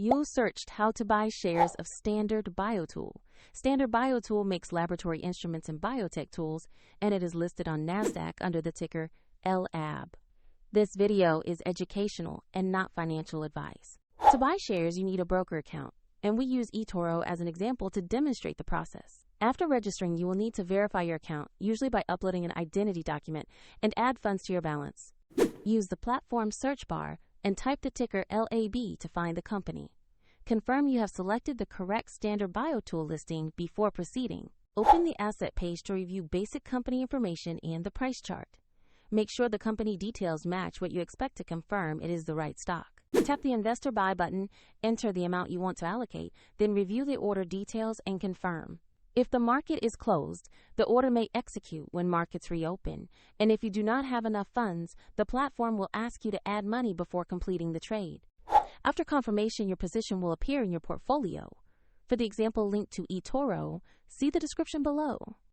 You searched how to buy shares of Standard Biotool. Standard Biotool makes laboratory instruments and biotech tools, and it is listed on NASDAQ under the ticker LAB. This video is educational and not financial advice. To buy shares, you need a broker account, and we use eToro as an example to demonstrate the process. After registering, you will need to verify your account, usually by uploading an identity document, and add funds to your balance. Use the platform search bar and type the ticker LAB to find the company. Confirm you have selected the correct Standard Biotool listing before proceeding. Open the asset page to review basic company information and the price chart. Make sure the company details match what you expect to confirm it is the right stock. Tap the Investor Buy button, enter the amount you want to allocate, then review the order details and confirm. If the market is closed, the order may execute when markets reopen, and if you do not have enough funds, the platform will ask you to add money before completing the trade. After confirmation, your position will appear in your portfolio. For the example linked to eToro, see the description below.